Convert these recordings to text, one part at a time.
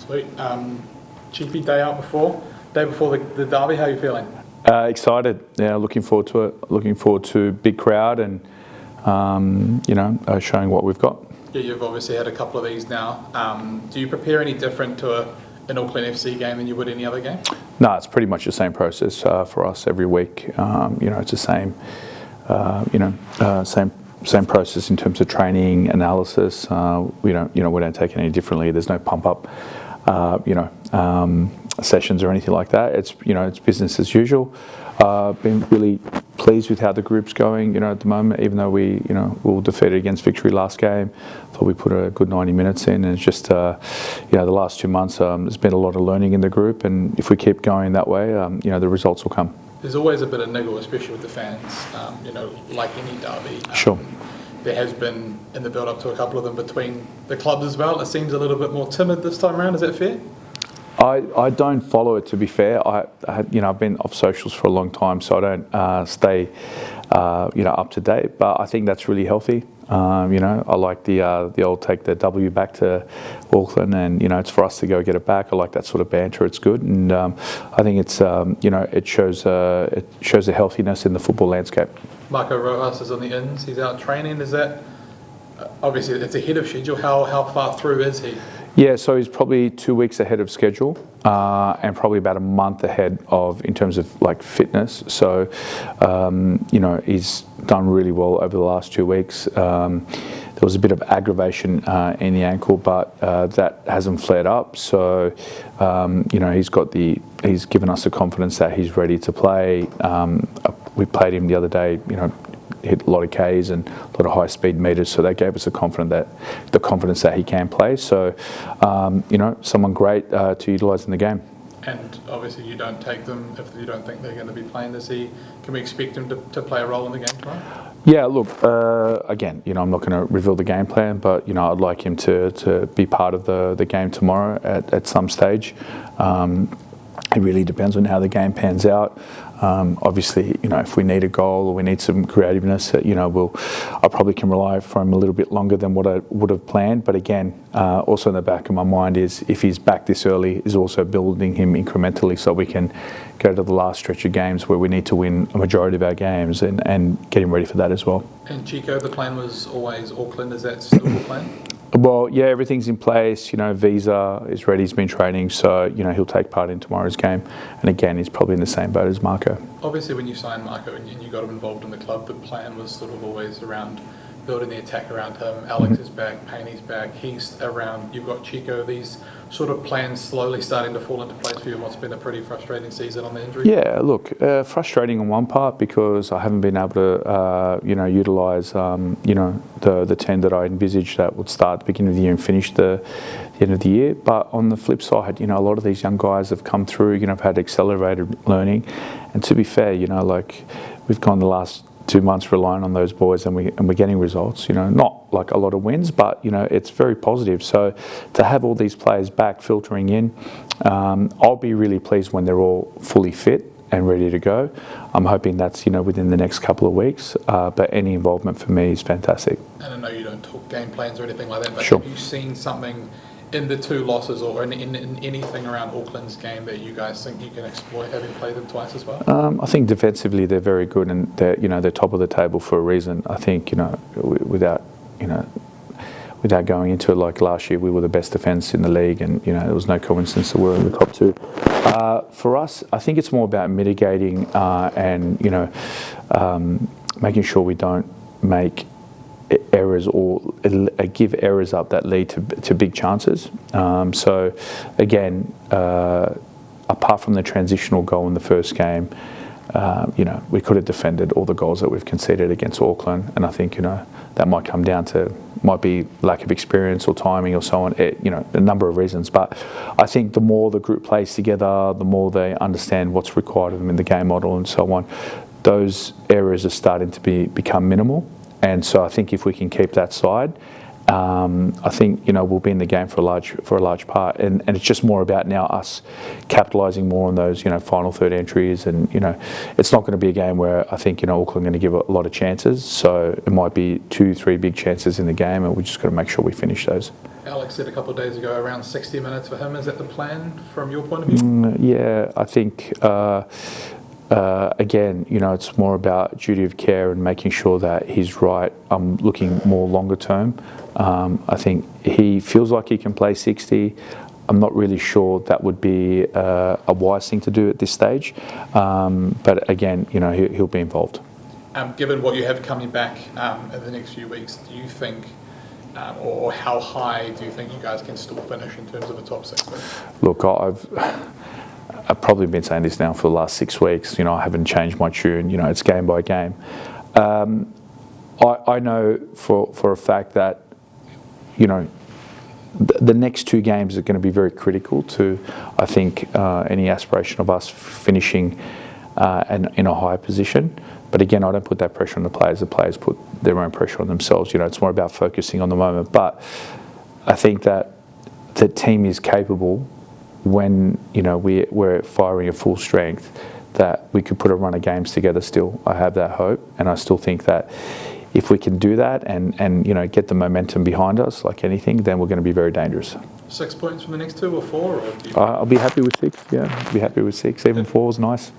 Sweet. Chiefy, day before the derby, how are you feeling? Excited. Yeah, looking forward to it. Looking forward to big crowd and showing what we've got. Yeah, you've obviously had a couple of these now. Do you prepare any different to an Auckland FC game than you would any other game? No, it's pretty much the same process for us every week. It's the same. Same process in terms of training, analysis. We don't take it any differently. There's no pump up, sessions or anything like that. It's business as usual. Been really pleased with how the group's going. At the moment, even though we were defeated against Victory last game, thought we put a good 90 minutes in. And it's just the last 2 months, there's been a lot of learning in the group, and if we keep going that way, the results will come. There's always a bit of niggle, especially with the fans, like any derby. Sure. There has been, in the build-up to a couple of them, between the clubs as well. It seems a little bit more timid this time around. Is that fair? I don't follow it, to be fair. I've been off socials for a long time, so I don't stay, up to date. But I think that's really healthy. I like the old take the W back to Auckland, and it's for us to go get it back. I like that sort of banter. It's good, and I think it's it shows a healthiness in the football landscape. Marco Rojas is on the ins. He's out training. Is that obviously it's ahead of schedule? How far through is he? Yeah, so he's probably 2 weeks ahead of schedule, and probably about a month ahead in terms of fitness. So, he's done really well over the last 2 weeks. There was a bit of aggravation in the ankle, but that hasn't flared up. So, he's given us the confidence that he's ready to play. We played him the other day, hit a lot of Ks and a lot of high speed meters, so that gave us the confidence that he can play. So, someone great to utilise in the game. And obviously you don't take them if you don't think they're going to be playing this year. Can we expect him to play a role in the game tomorrow? Yeah, look, again, I'm not going to reveal the game plan, but, I'd like him to be part of the game tomorrow at some stage. It really depends on how the game pans out. Obviously, if we need a goal or we need some creativeness, I probably can rely for him a little bit longer than what I would have planned. But again, also in the back of my mind is if he's back this early, is also building him incrementally so we can go to the last stretch of games where we need to win a majority of our games and get him ready for that as well. And Chico, the plan was always Auckland. Is that still the plan? Well, yeah, everything's in place. Visa is ready. He's been training, so he'll take part in tomorrow's game. And again, he's probably in the same boat as Marco. Obviously, when you signed Marco and you got him involved in the club, the plan was sort of always around building the attack around him. Alex is back, Payne's back, he's around. You've got Chico. These sort of plans slowly starting to fall into place for you in what's been a pretty frustrating season on the injury. Yeah, look, frustrating on one part because I haven't been able to, utilise, the 10 that I envisaged that would start at the beginning of the year and finish the end of the year. But on the flip side, a lot of these young guys have come through, have had accelerated learning. And to be fair, we've gone the last 2 months relying on those boys and we're getting results, not like a lot of wins, but, it's very positive. So to have all these players back filtering in, I'll be really pleased when they're all fully fit and ready to go. I'm hoping that's, within the next couple of weeks, but any involvement for me is fantastic. And I know you don't talk game plans or anything like that, but sure. Have you seen something in the 2 losses or in anything around Auckland's game that you guys think you can exploit, having played them twice as well? I think defensively they're very good and they're top of the table for a reason. I think, without going into it, like last year we were the best defence in the league and, it was no coincidence that we're in the top 2. For us, I think it's more about mitigating and, making sure we don't make errors or give errors up that lead to big chances. So again, apart from the transitional goal in the first game, we could have defended all the goals that we've conceded against Auckland, and I think that might be lack of experience or timing or so on. A number of reasons, but I think the more the group plays together, the more they understand what's required of them in the game model and so on. Those errors are starting to become minimal. And so I think if we can keep that side I think we'll be in the game for a large part, and it's just more about now us capitalising more on those final third entries, and it's not going to be a game where I think Auckland are going to give a lot of chances, so it might be 2-3 big chances in the game, and we just got to make sure we finish those. Alex said a couple of days ago around 60 minutes for him. Is that the plan from your point of view? Yeah, I think. Again, it's more about duty of care and making sure that he's right. I'm looking more longer term. I think he feels like he can play 60. I'm not really sure that would be a wise thing to do at this stage. But again, he'll be involved. Given what you have coming back in the next few weeks, do you think, or how high do you think you guys can still finish in terms of the top 6? Look, I've probably been saying this now for the last 6 weeks. I haven't changed my tune. It's game by game. I know for a fact that the next 2 games are going to be very critical to, I think, any aspiration of us finishing in a high position. But again, I don't put that pressure on the players. The players put their own pressure on themselves. It's more about focusing on the moment. But I think that the team is capable, when we're firing at full strength, that we could put a run of games together still. I have that hope, and I still think that if we can do that and get the momentum behind us like anything, then we're going to be very dangerous. 6 points from the next 2 or 4? I'll be happy with 6, yeah. I'll be happy with 6. Even 4 is nice.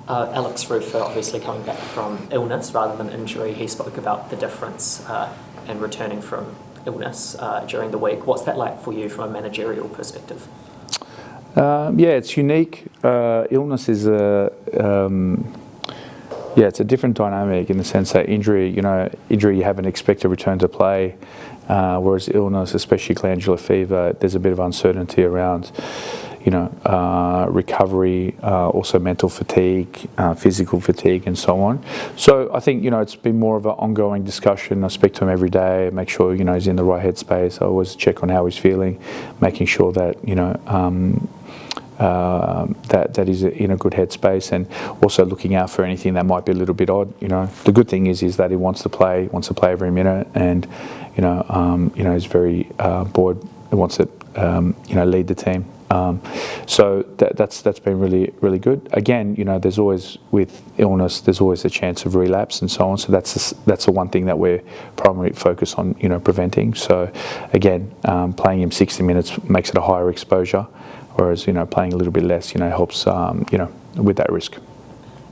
Alex Rufer, obviously coming back from illness rather than injury, he spoke about the difference in returning from illness during the week. What's that like for you from a managerial perspective? Yeah, it's unique. Illness is it's a different dynamic in the sense that injury you have an expected return to play, whereas illness, especially glandular fever, there's a bit of uncertainty around recovery, also mental fatigue, physical fatigue, and so on. So I think it's been more of an ongoing discussion. I speak to him every day, make sure he's in the right headspace. I always check on how he's feeling, making sure that that he's in a good headspace, and also looking out for anything that might be a little bit odd. The good thing is that he wants to play every minute, and he's very bored. He wants to lead the team. So that's been really, really good. Again, there's always, with illness, there's always a chance of relapse and so on. So that's the one thing that we're primarily focused on, preventing. So again, playing him 60 minutes makes it a higher exposure, whereas playing a little bit less, helps with that risk.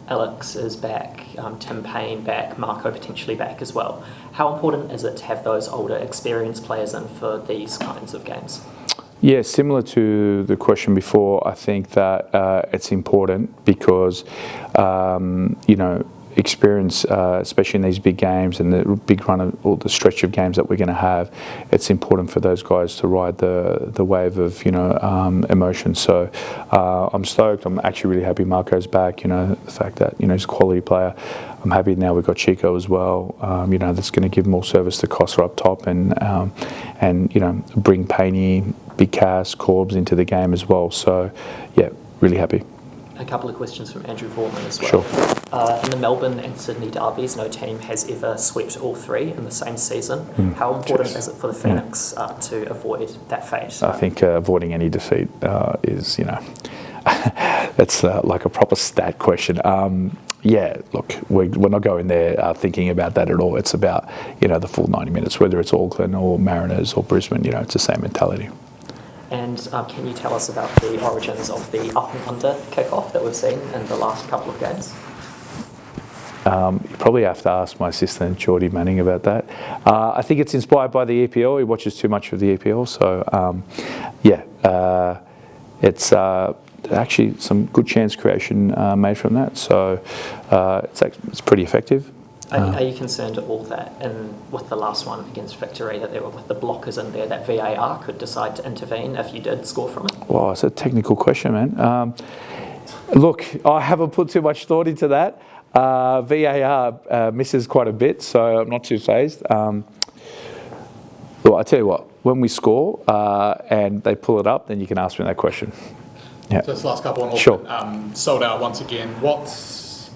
Alex is back, Tim Payne back, Marco potentially back as well. How important is it to have those older, experienced players in for these kinds of games? Yeah, similar to the question before, I think that it's important because, experience, especially in these big games and the big run of, or the stretch of games that we're going to have, it's important for those guys to ride the wave of emotion. So I'm stoked. I'm actually really happy Marco's back. The fact that he's a quality player. I'm happy now we've got Chico as well. That's going to give more service to Costa up top and bring Payne, Big Cass, Corbs into the game as well. So yeah, really happy. A couple of questions from Andrew Vorman as well. Sure. In the Melbourne and Sydney derbies, no team has ever swept all 3 in the same season. How important is it for the Phoenix to avoid that fate? I think avoiding any defeat is, that's like a proper stat question. Yeah, look, we're not going there thinking about that at all. It's about, the full 90 minutes, whether it's Auckland or Mariners or Brisbane, it's the same mentality. And can you tell us about the origins of the up and under kick-off that we've seen in the last couple of games? You probably have to ask my assistant, Geordie Manning, about that. I think it's inspired by the EPL. He watches too much of the EPL. So, it's actually some good chance creation made from that. So, it's pretty effective. Are you concerned at all that with the last one against Victory, that there were with the blockers in there, that VAR could decide to intervene if you did score from it? Well, it's a technical question, man. Look, I haven't put too much thought into that. VAR misses quite a bit, so I'm not too phased. Well, I tell you what, when we score and they pull it up, then you can ask me that question. Yeah. Just last couple on Auckland. Sure. Sold out once again. What's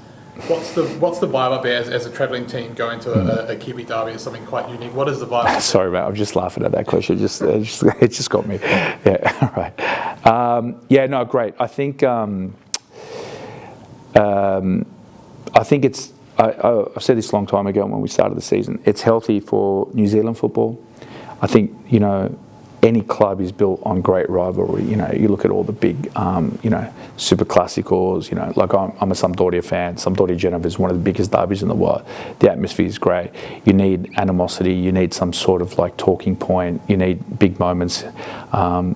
What's the vibe up there as a travelling team going to a Kiwi derby? Is something quite unique. What is the vibe? Sorry, mate. I'm just laughing at that question. It just got me. Yeah, all right. Yeah, no, great. I think it's. I've said this a long time ago when we started the season. It's healthy for New Zealand football. I think any club is built on great rivalry. You look at all the big, super classicals. Like I'm a Sampdoria fan. Sampdoria Genova is one of the biggest derbies in the world. The atmosphere is great. You need animosity. You need some sort of like talking point. You need big moments. I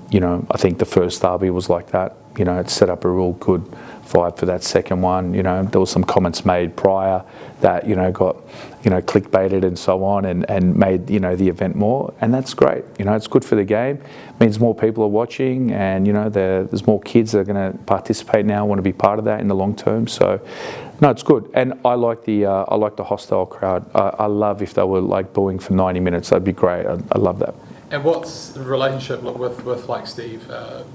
think the first derby was like that. It set up a real good vibe for that second one. There was some comments made prior that got clickbaited and so on, and made the event more, and that's great. It's good for the game. It means more people are watching, and there's more kids that are going to participate now, want to be part of that in the long term. So no, it's good, and I like the hostile crowd. I love if they were like booing for 90 minutes. That'd be great. I love that. And what's the relationship with like Steve?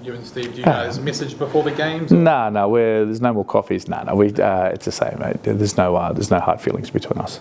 You and Steve, do you guys message before the games? No, there's no more coffees. No, it's the same, mate. There's no hard feelings between us.